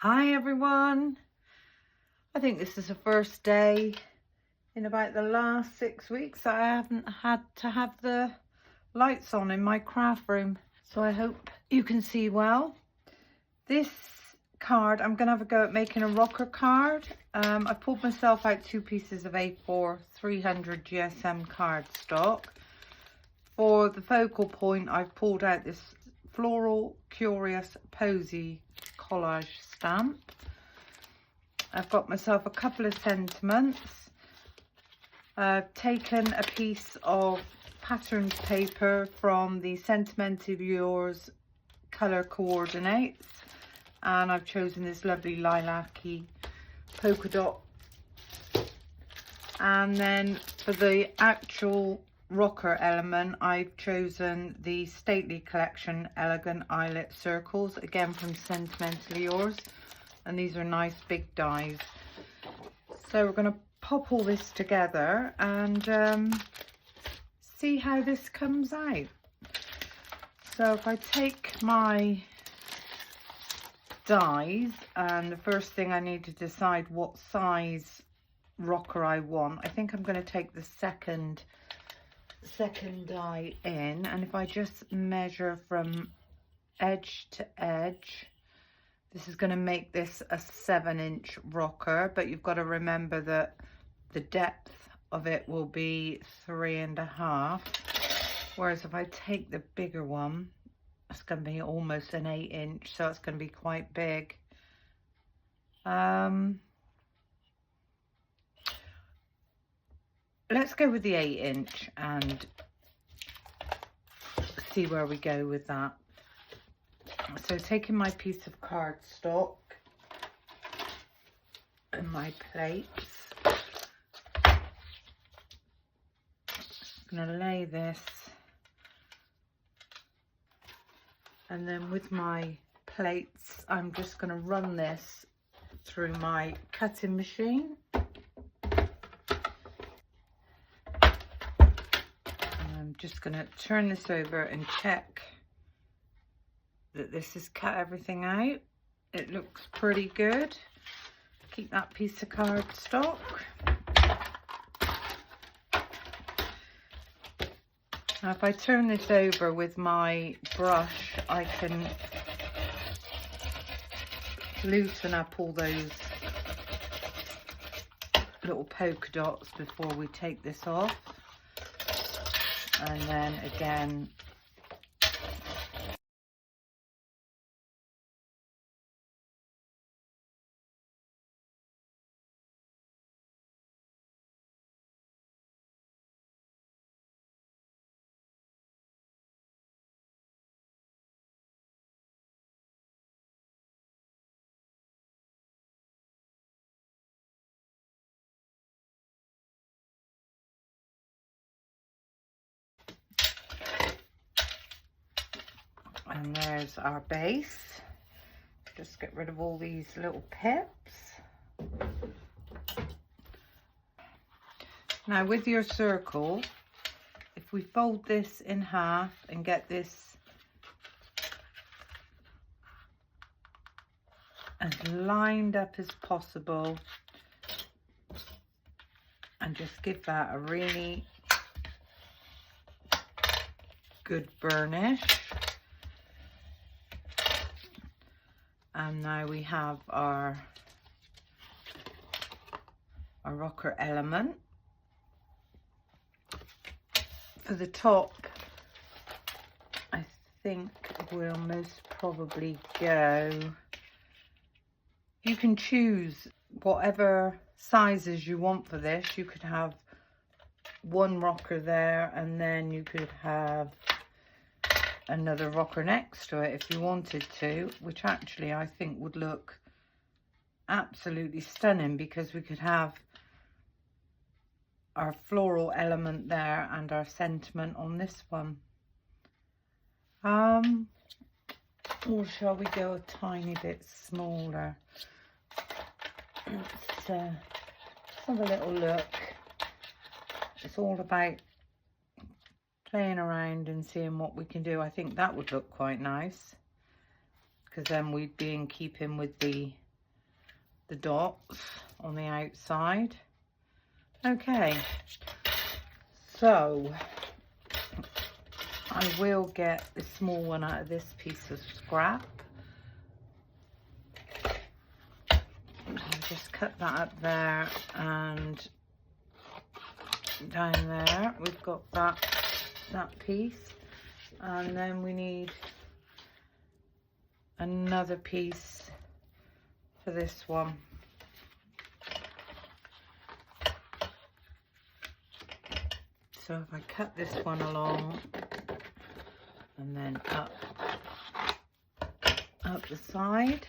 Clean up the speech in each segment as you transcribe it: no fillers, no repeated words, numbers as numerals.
Hi everyone. I think this is the first day in about the last 6 weeks that I haven't had to have the lights on in my craft room. So I hope you can see well. This card, I'm going to have a go at making a rocker card. I pulled myself out 2 pieces of A4 300 GSM cardstock. For the focal point, I've pulled out this Floral Curious Posy collage stamp. I've got myself a couple of sentiments. I've taken a piece of patterned paper from the Sentiment of Yours colour coordinates, and I've chosen this lovely lilac-y polka dot. And then for the actual rocker element, I've chosen the Stately Collection Elegant Eyelet Circles, again from Sentimentally Yours, and these are nice big dies. So we're going to pop all this together and see how this comes out. So if I take my dies, and the first thing I need to decide what size rocker I want. I think I'm going to take the second die in, and if I just measure from edge to edge, this is going to make this a 7-inch rocker, but you've got to remember that the depth of it will be 3.5, whereas if I take the bigger one, it's going to be almost an 8-inch, so it's going to be quite big. Let's go with the 8-inch and see where we go with that. So taking my piece of cardstock and my plates, I'm going to lay this, and then with my plates I'm just going to run this through my cutting machine. I'm just going to turn this over and check that this has cut everything out. It looks pretty good. Keep that piece of cardstock. Now if I turn this over with my brush, I can loosen up all those little polka dots before we take this off. And then again, and there's our base. Just get rid of all these little pips. Now with your circle, if we fold this in half and get this as lined up as possible, and just give that a really good burnish. And now we have our rocker element. For the top, I think we'll most probably go, you can choose whatever sizes you want for this. You could have one rocker there, and then you could have another rocker next to it if you wanted to, which actually I think would look absolutely stunning, because we could have our floral element there and our sentiment on this one. Or shall we go a tiny bit smaller? Let's have a little look. It's all about playing around and seeing what we can do. I think that would look quite nice, because then we'd be in keeping with the the dots on the outside. Okay, so I will get the small one out of this piece of scrap. I'll just cut that up there, and down there we've got that piece, and then we need another piece for this one. So if I cut this one along and then up the side,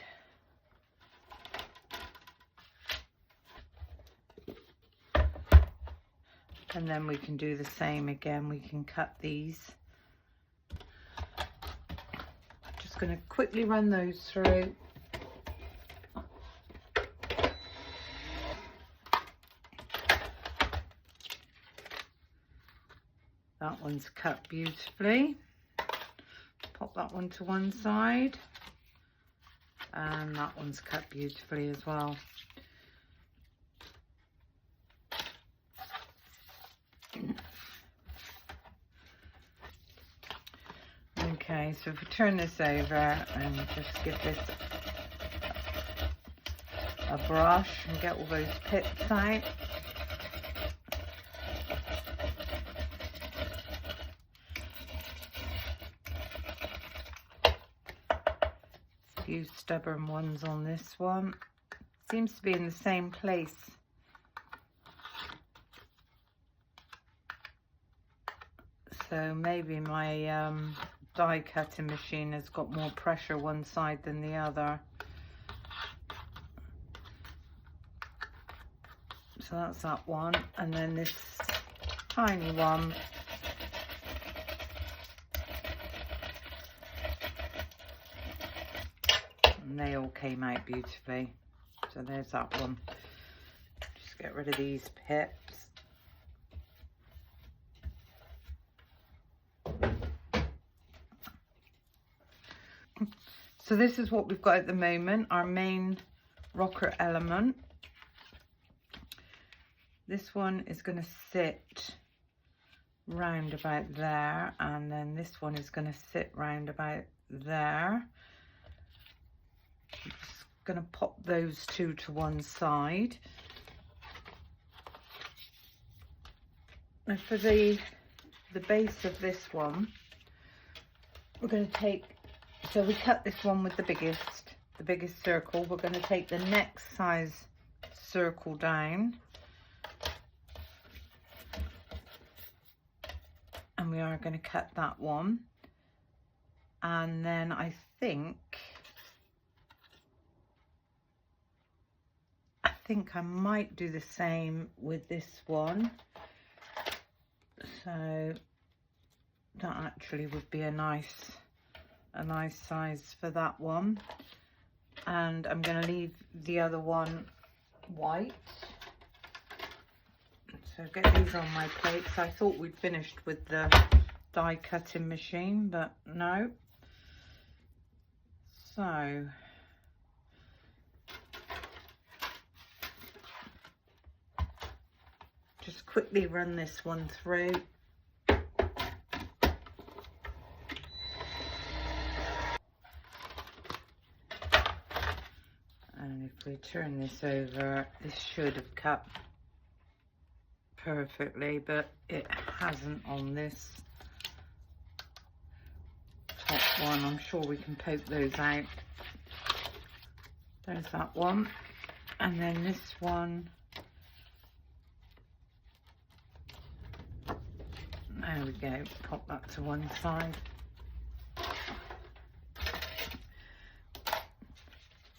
and then we can do the same again. We can cut these. Just going to quickly run those through. That one's cut beautifully. Pop that one to one side, and that one's cut beautifully as well. Okay, so if we turn this over and just give this a brush and get all those pips out. A few stubborn ones on this one. Seems to be in the same place. So maybe my die cutting machine has got more pressure one side than the other. So that's that one, and then this tiny one. And they all came out beautifully. So there's that one. Just get rid of these pips. So this is what we've got at the moment, our main rocker element. This one is going to sit round about there, and then this one is going to sit round about there. I'm just going to pop those two to one side. Now for the base of this one, we're going to take, so we cut this one with the biggest circle. We're going to take the next size circle down, and we are going to cut that one. And then I think I might do the same with this one. So that actually would be a nice size for that one. And I'm going to leave the other one white. So get these on my plates. I thought we'd finished with the die cutting machine, but no. So just quickly run this one through. And if we turn this over, this should have cut perfectly, but it hasn't on this top one. I'm sure we can poke those out. There's that one. And then this one. There we go, pop that to one side.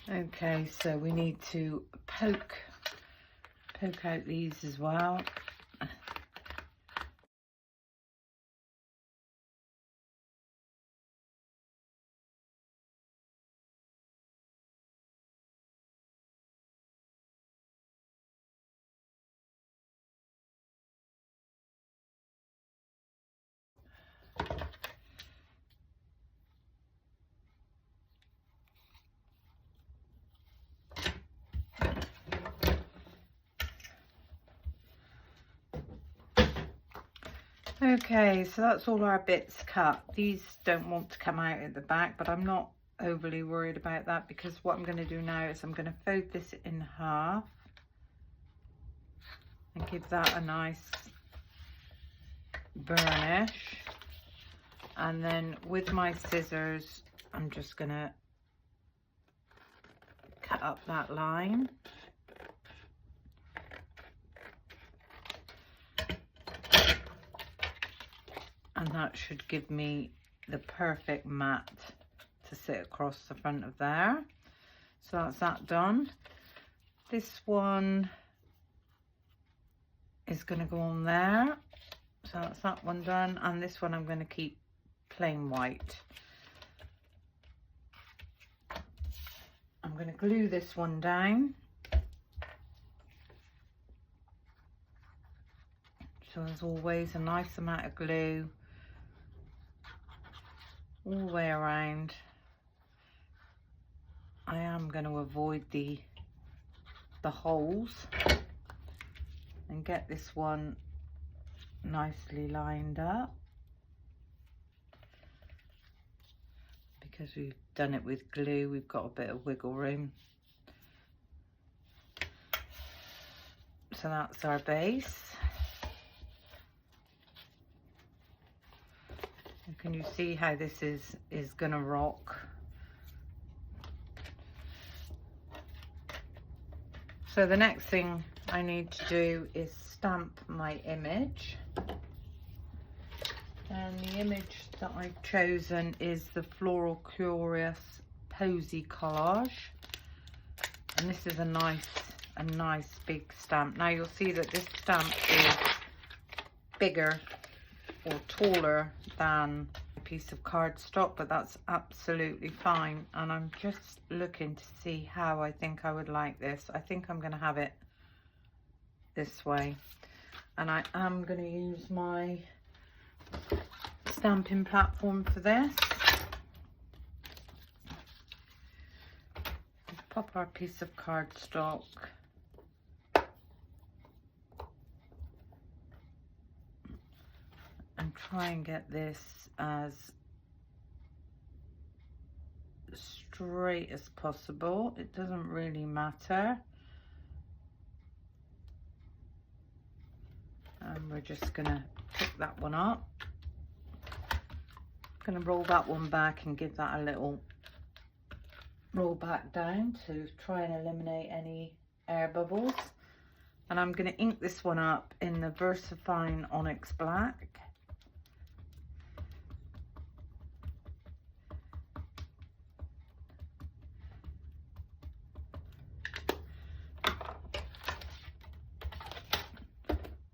Okay, so we need to poke out these as well. Okay, so that's all our bits cut. These don't want to come out at the back, but I'm not overly worried about that, because what I'm going to do now is I'm going to fold this in half and give that a nice burnish, and then with my scissors I'm just going to cut up that line. And that should give me the perfect mat to sit across the front of there. So that's that done. This one is going to go on there. So that's that one done. And this one I'm going to keep plain white. I'm going to glue this one down. So as always, a nice amount of glue all the way around. I am going to avoid the holes and get this one nicely lined up, because we've done it with glue, we've got a bit of wiggle room. So that's our base. Can you see how this is gonna rock? So the next thing I need to do is stamp my image. And the image that I've chosen is the Floral Curious Posy Collage. And this is a nice big stamp. Now you'll see that this stamp is bigger or taller than a piece of cardstock, but that's absolutely fine. And I'm just looking to see how I think I would like this. I think I'm going to have it this way, and I am going to use my stamping platform for this. Pop our piece of cardstock, and try and get this as straight as possible. It doesn't really matter. And we're just gonna pick that one up. Gonna roll that one back and give that a little roll back down to try and eliminate any air bubbles. And I'm gonna ink this one up in the VersaFine Onyx Black.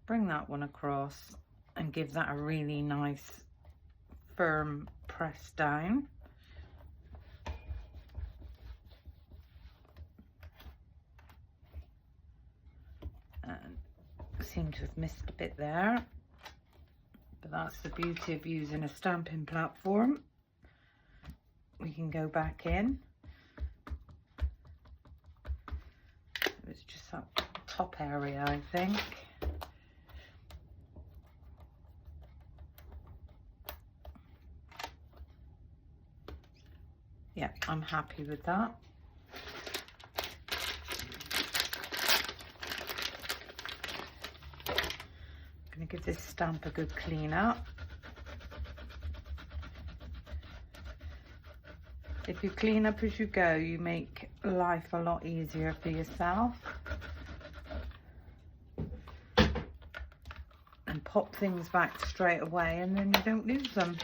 Bring that one across and give that a really nice firm press down. And I seem to have missed a bit there, but that's the beauty of using a stamping platform. We can go back in. It's just that top area, I think. Yeah, I'm happy with that. I'm going to give this stamp a good clean up. If you clean up as you go, you make life a lot easier for yourself. And pop things back straight away, and then you don't lose them.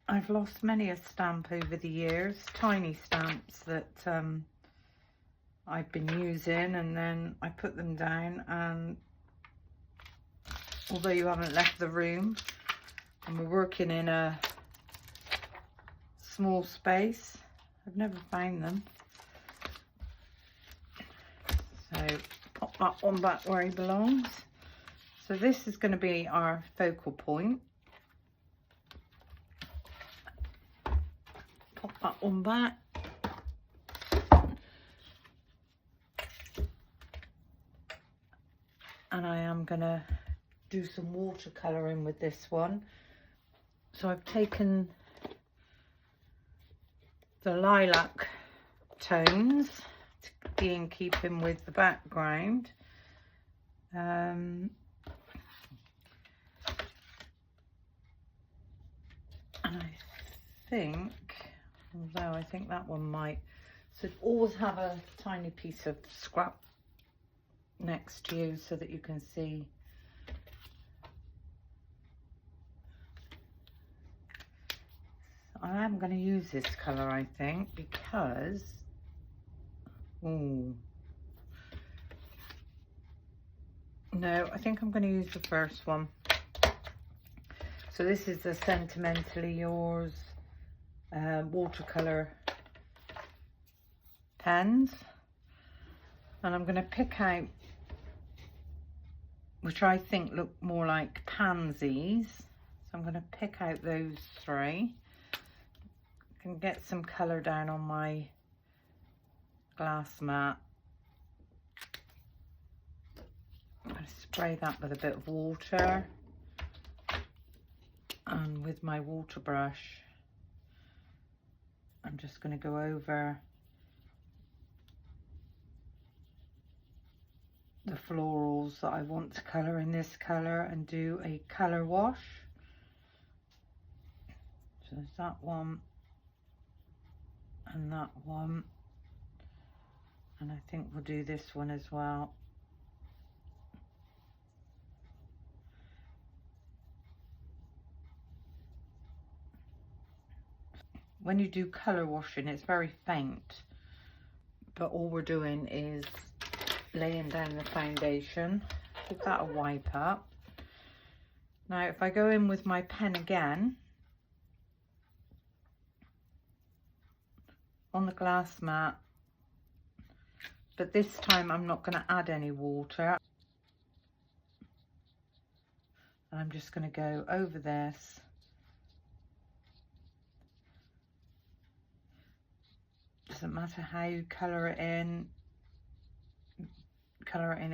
I've lost many a stamp over the years, tiny stamps that I've been using, and then I put them down, and although you haven't left the room and we're working in a small space, I've never found them. So pop that one back where he belongs. So this is going to be our focal point. Pop that one back. And I am going to do some watercolouring with this one. So I've taken the lilac tones to be in keeping with the background. And I think, although I think that one might, so always have a tiny piece of scrap next to you so that you can see. I am going to use this colour, I think, because, ooh, no, I think I'm going to use the first one. So this is the Sentimentally Yours watercolour pens, and I'm going to pick out, which I think look more like pansies, so I'm going to pick out those three. I can get some colour down on my glass mat. I'm going to spray that with a bit of water, and with my water brush I'm just going to go over the florals that I want to colour in this colour and do a colour wash. So there's that one and that one, and I think we'll do this one as well. When you do colour washing, it's very faint, but all we're doing is laying down the foundation. Give that a wipe up. Now if I go in with my pen again on the glass mat, but this time I'm not going to add any water, and I'm just going to go over this. Doesn't matter how you colour it in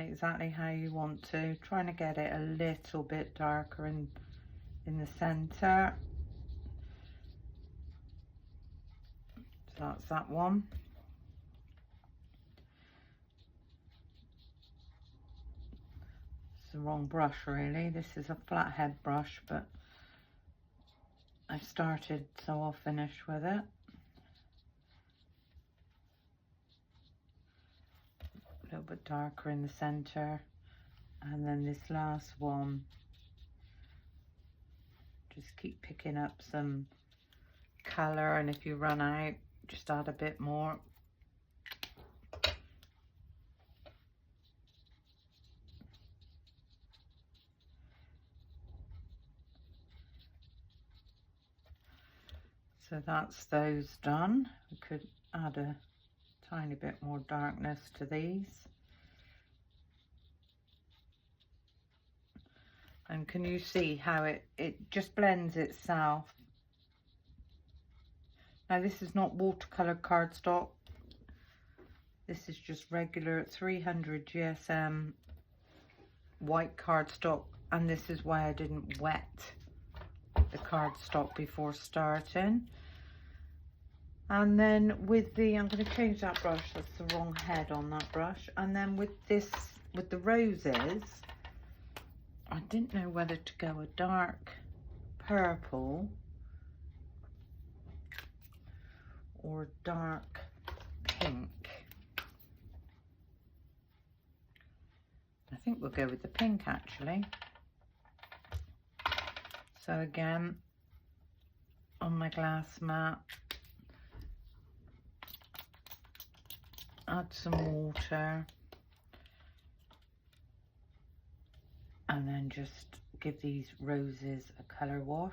exactly how you want to, trying to get it a little bit darker in the centre. So that's that one. It's the wrong brush really, this is a flathead brush, but I've started so I'll finish with it. A little bit darker in the center, and then this last one, just keep picking up some color, and if you run out just add a bit more. So that's those done. We could add a tiny bit more darkness to these. And can you see how it just blends itself? Now this is not watercolor cardstock. This is just regular 300 GSM white cardstock, and this is why I didn't wet the cardstock before starting. And then with the, I'm going to change that brush, that's the wrong head on that brush. And then with this, with the roses, I didn't know whether to go a dark purple or dark pink. I think we'll go with the pink actually. So again, on my glass mat, add some water, and then just give these roses a colour wash.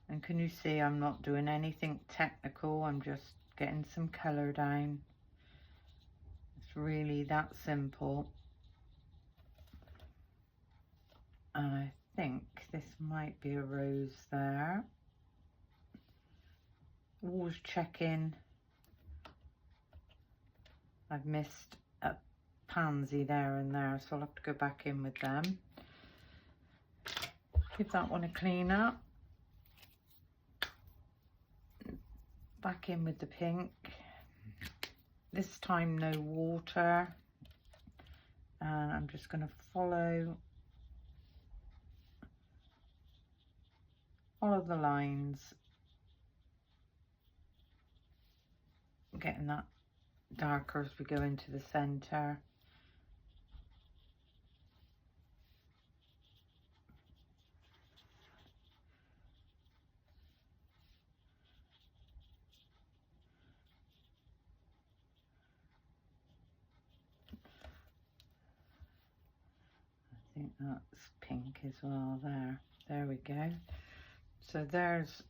And can you see I'm not doing anything technical, I'm just getting some colour down. It's really that simple. And I think this might be a rose there. Always check in I've missed a pansy there and there, so I'll have to go back in with them. Give that one a clean up. Back in with the pink. This time no water. And I'm just going to follow the lines. Getting that darker as we go into the center. I think that's pink as well there we go. So there's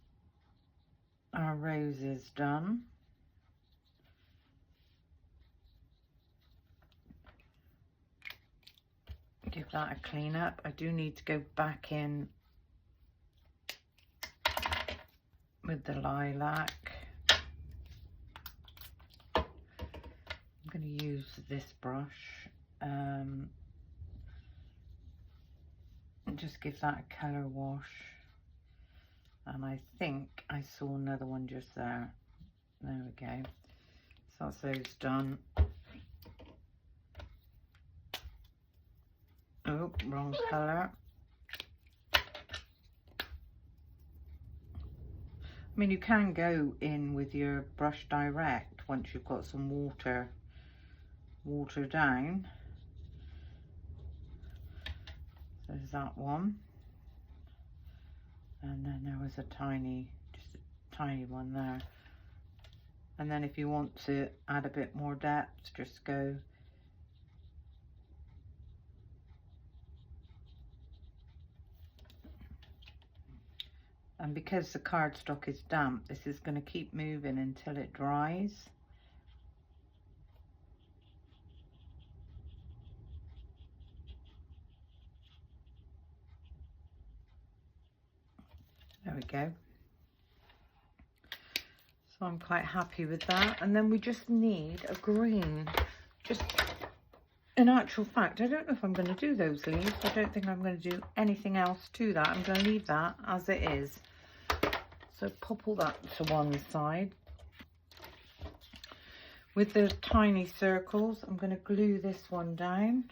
our roses done. Give that a clean up. I do need to go back in with the lilac. I'm going to use this brush and just give that a colour wash. And I think I saw another one just there. There we go. So that's those done. Oh, wrong colour. I mean, you can go in with your brush direct once you've got some water down. So there's that one. And then there was just a tiny one there. And then if you want to add a bit more depth, just go and because the cardstock is damp, this is going to keep moving until it dries. There we go. So I'm quite happy with that. And then we just need a green. Just in actual fact, I don't know if I'm going to do those leaves. I don't think I'm going to do anything else to that. I'm going to leave that as it is. So pop all that to one side. With the tiny circles, I'm going to glue this one down.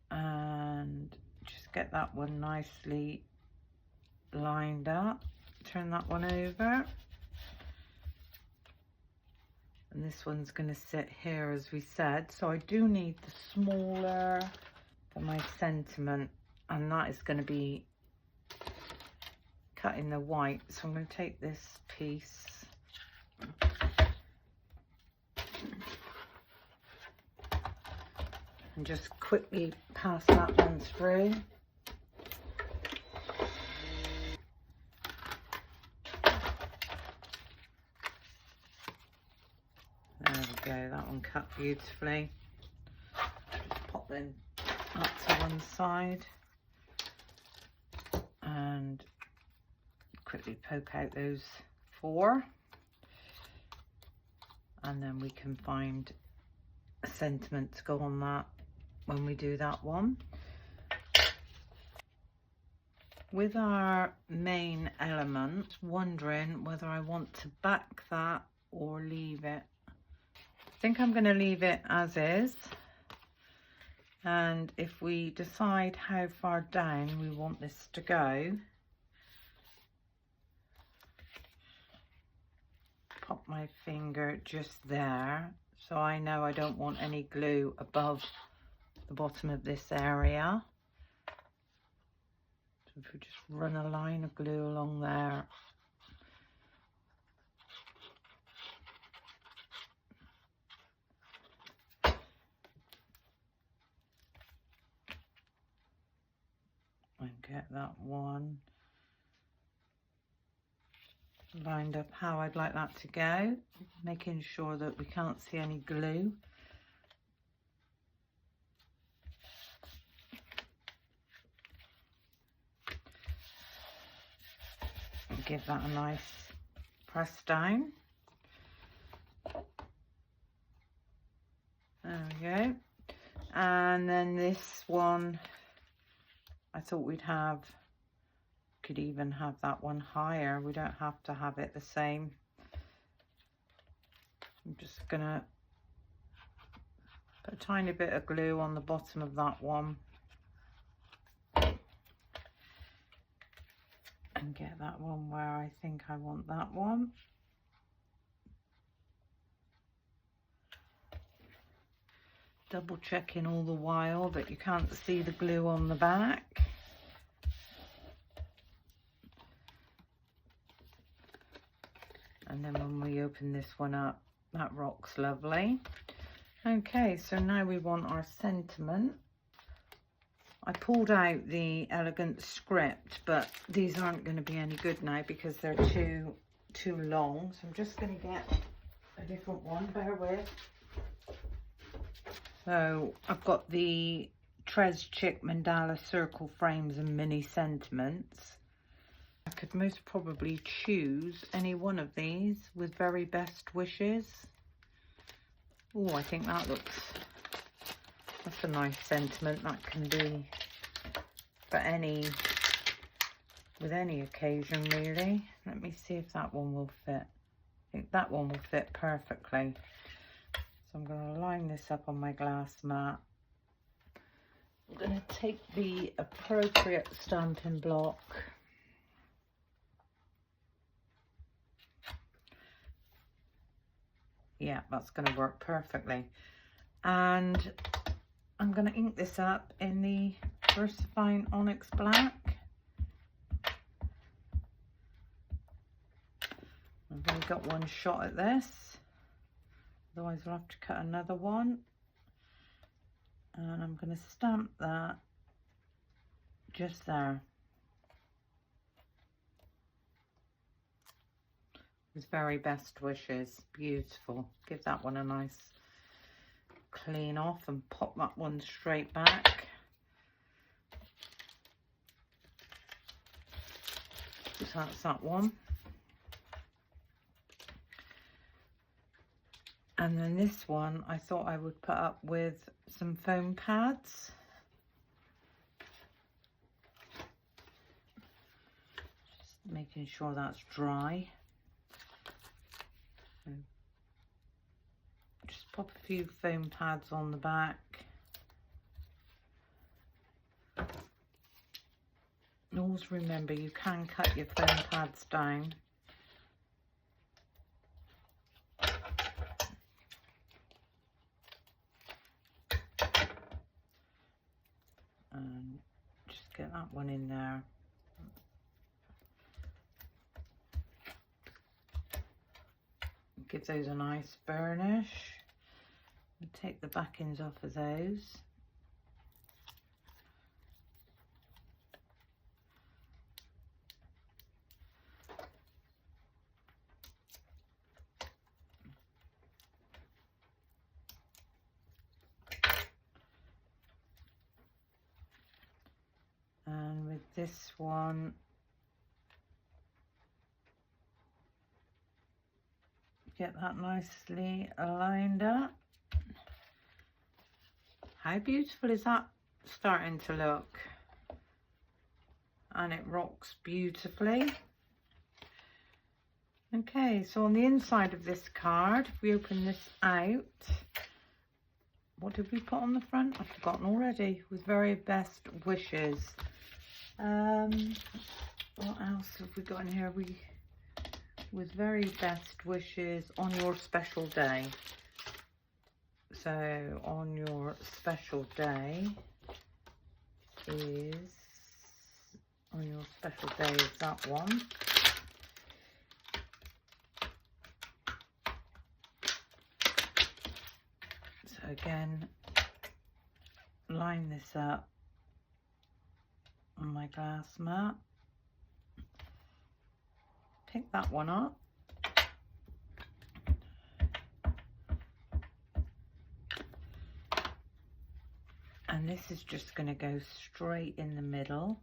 And just get that one nicely lined up. Turn that one over. And this one's going to sit here as we said. So I do need the smaller for my sentiment, and that is going to be cut in the white. So I'm going to take this piece and just quickly pass that one through. There we go, that one cut beautifully. Just pop them up to one side and quickly poke out those four, and then we can find a sentiment to go on that when we do that one. With our main element, wondering whether I want to back that or leave it. I think I'm going to leave it as is, and if we decide how far down we want this to go, pop my finger just there, so I know I don't want any glue above the bottom of this area. So if we just run a line of glue along there. And get that one lined up how I'd like that to go, making sure that we can't see any glue. give that a nice press down. There we go. And then this one, I thought could even have that one higher. We don't have to have it the same. I'm just gonna put a tiny bit of glue on the bottom of that one and get that one where I think I want that one. Double checking all the while that you can't see the glue on the back. And then when we open this one up, that rocks lovely. Okay, so now we want our sentiment. I pulled out the Elegant script, but these aren't going to be any good now because they're too long. So I'm just going to get a different one, bear with. So I've got the Tres Chick Mandala circle frames and mini sentiments. I could most probably choose any one of these with very best wishes. Oh, I think that's a nice sentiment. That can be for with any occasion really. Let me see if that one will fit. I think that one will fit perfectly. So I'm going to line this up on my glass mat. I'm going to take the appropriate stamping block. Yeah, that's going to work perfectly. And I'm going to ink this up in the VersaFine Onyx Black. I've only got one shot at this. Otherwise I'll have to cut another one. And I'm going to stamp that just there. With very best wishes. Beautiful. Give that one a nice clean off and pop that one straight back. So that's that one. And then this one I thought I would put up with some foam pads. Just making sure that's dry. And just pop a few foam pads on the back. And always remember you can cut your foam pads down. And just get that one in there. Give those a nice burnish. And take the backings off of those. And with this one, get that nicely lined up. How beautiful is that starting to look? And it rocks beautifully. Okay, so on the inside of this card, if we open this out, what did we put on the front? I've forgotten already. With very best wishes. What else have we got in here? With very best wishes on your special day. So on your special day is that one. So again, line this up on my glass mat. Pick that one up. And this is just going to go straight in the middle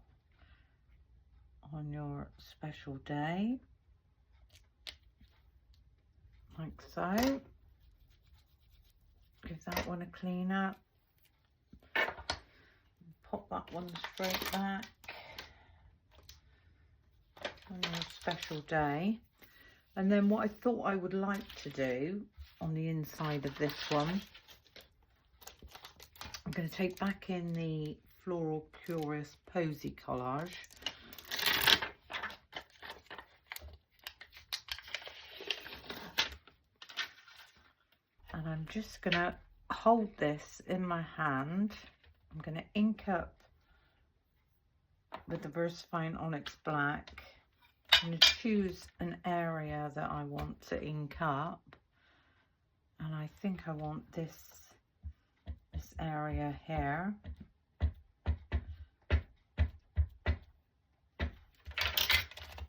on your special day, like so. Give that one a clean up. Pop that one straight back on your special day. And then what I thought I would like to do on the inside of this one, I'm going to take back in the Floral Curious Posy Collage. And I'm just going to hold this in my hand. I'm going to ink up with the VersaFine Onyx Black. I'm going to choose an area that I want to ink up. And I think I want this area here.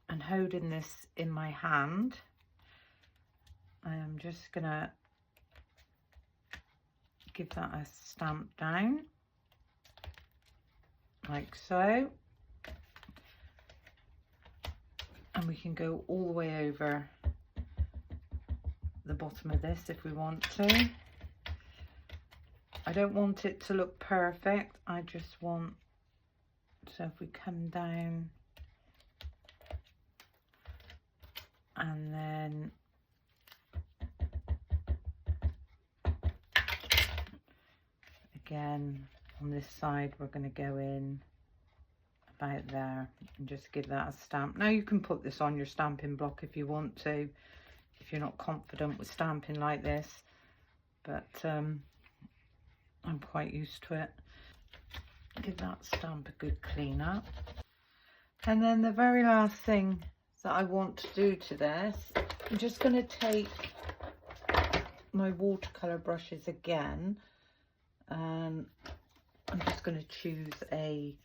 And holding this in my hand, I am just going to give that a stamp down, like so. And we can go all the way over the bottom of this if we want to. I don't want it to look perfect, I just want, so if we come down and then again on this side we're going to go in about there and just give that a stamp. Now you can put this on your stamping block if you want to, if you're not confident with stamping like this, but I'm quite used to it. Give that stamp a good clean up. And then the very last thing that I want to do to this, I'm just going to take my watercolour brushes again, and I'm just going to choose a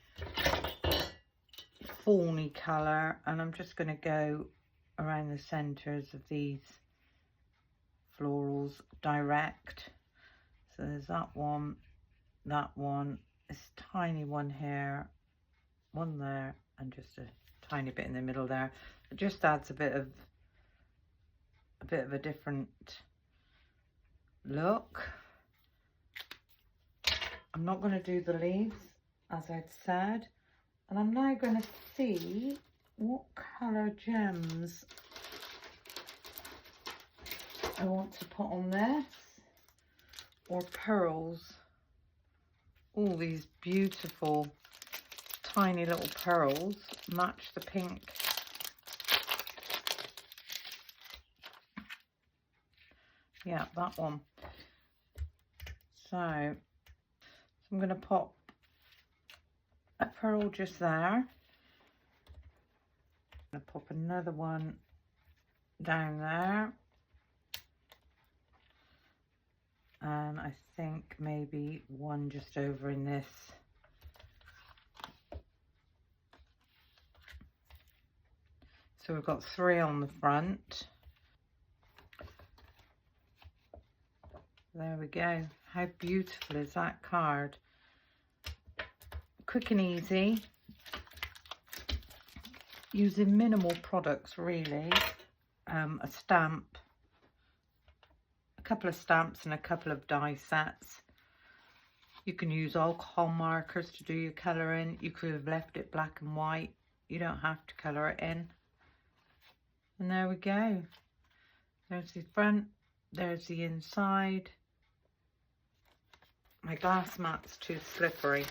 fawny colour, and I'm just going to go around the centres of these florals direct. So there's that one, this tiny one here, one there, and just a tiny bit in the middle there. It just adds a bit of a different look. I'm not going to do the leaves as I'd said, and I'm now going to see what colour gems I want to put on this, or pearls. All these beautiful tiny little pearls match the pink. Yeah, that one. So I'm going to pop a pearl just there. I'm going to pop another one down there. And I think maybe one just over in this. So we've got 3 on the front. There we go. How beautiful is that card? Quick and easy. Using minimal products really. A stamp. A couple of stamps and a couple of die sets. You can use alcohol markers to do your colouring. You could have left it black and white. You don't have to colour it in. And there we go. There's the front, there's the inside. My glass mat's too slippery.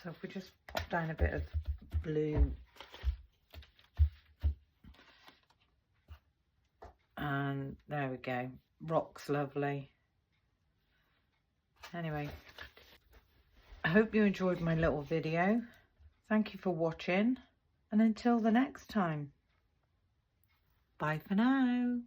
So if we just pop down a bit of blue. And there we go. Rock's lovely. Anyway, I hope you enjoyed my little video. Thank you for watching, and until the next time, bye for now.